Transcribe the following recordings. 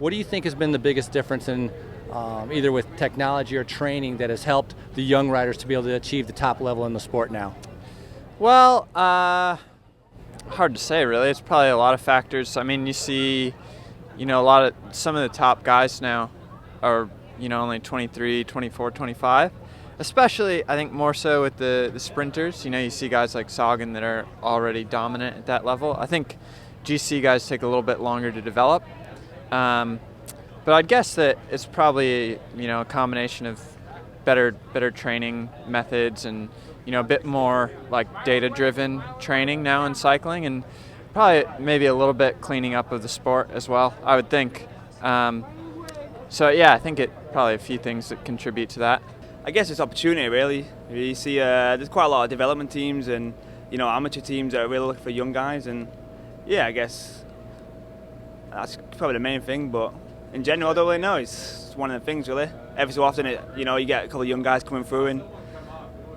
What do you think has been the biggest difference in either with technology or training that has helped the young riders to be able to achieve the top level in the sport now? Well, hard to say really. It's probably a lot of factors. I mean, you see, some of the top guys now are, only 23, 24, 25. Especially, I think more so with the sprinters. You see guys like Sagan that are already dominant at that level. I think GC guys take a little bit longer to develop. But I'd guess that it's probably, a combination of better training methods and, a bit more like data-driven training now in cycling, and probably maybe a little bit cleaning up of the sport as well, I would think. So yeah, I think probably a few things that contribute to that. I guess it's opportunity, really. You see, there's quite a lot of development teams and amateur teams that are really looking for young guys, and yeah, I guess that's probably the main thing. But in general, I don't really know. It's one of the things, really. Every so often, you get a couple of young guys coming through, and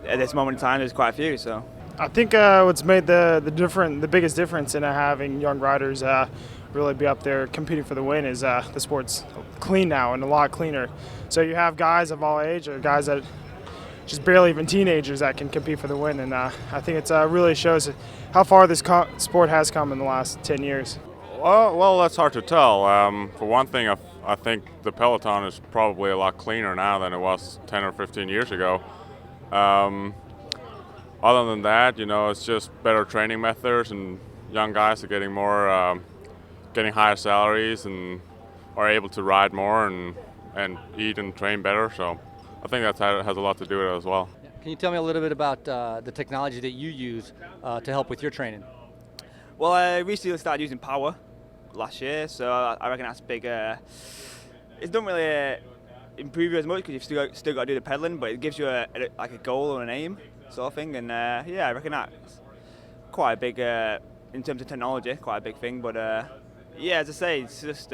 at this moment in time, there's quite a few. So I think what's made the biggest difference in having young riders really be up there competing for the win is the sport's clean now and a lot cleaner. So you have guys of all age or guys that just barely even teenagers that can compete for the win, and I think it really shows how far this sport has come in the last 10 years. Well, that's hard to tell. For one thing, I think the peloton is probably a lot cleaner now than it was 10 or 15 years ago. Other than that, it's just better training methods, and young guys are getting getting higher salaries and are able to ride more and eat and train better. So I think that has a lot to do with it as well. Can you tell me a little bit about the technology that you use to help with your training? Well, I recently started using Power last year, so I reckon that's big. It doesn't really improve you as much because you've still got to do the pedaling, but it gives you a goal or an aim sort of thing. And yeah, I reckon that's quite a big, in terms of technology, quite a big thing. But yeah, as I say, it's just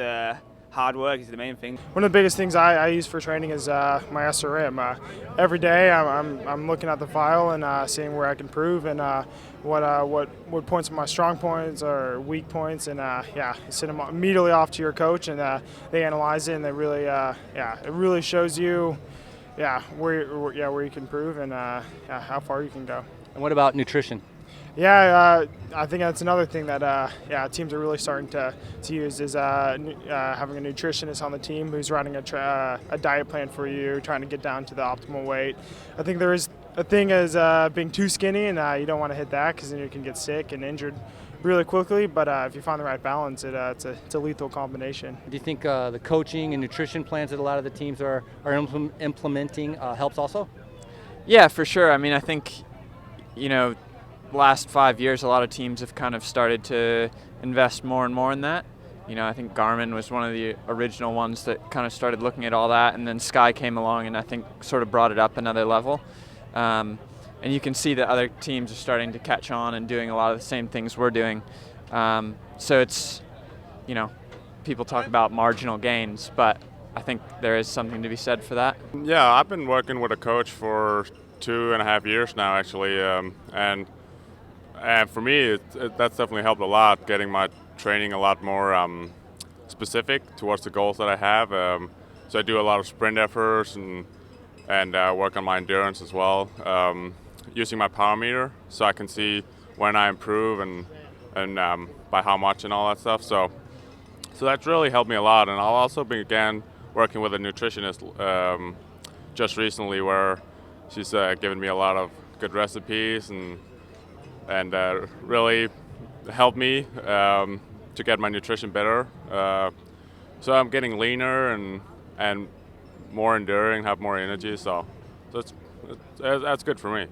hard work is the main thing. One of the biggest things I use for training is my SRM. Every day I'm looking at the file and seeing where I can improve and what points are my strong points or weak points, and yeah, you send them immediately off to your coach, and they analyze it, and they really it really shows you where you can improve and how far you can go. And what about nutrition? Yeah, I think that's another thing that teams are really starting to use is having a nutritionist on the team who's writing a diet plan for you, trying to get down to the optimal weight. I think there is a thing as being too skinny, and you don't want to hit that because then you can get sick and injured really quickly. But if you find the right balance, it's a lethal combination. Do you think the coaching and nutrition plans that a lot of the teams are implementing helps also? Yeah, for sure. I mean, I think, last 5 years, a lot of teams have kind of started to invest more and more in that. I think Garmin was one of the original ones that kind of started looking at all that, and then Sky came along and I think sort of brought it up another level. And you can see that other teams are starting to catch on and doing a lot of the same things we're doing. So it's, people talk about marginal gains, but I think there is something to be said for that. Yeah, I've been working with a coach for 2.5 years now, actually, and for me, that's definitely helped a lot, getting my training a lot more specific towards the goals that I have. So I do a lot of sprint efforts and work on my endurance as well, using my power meter so I can see when I improve and by how much and all that stuff. So that's really helped me a lot. And I'll also began working with a nutritionist just recently, where she's given me a lot of good recipes and really helped me to get my nutrition better. So I'm getting leaner and more enduring, have more energy. So that's good for me.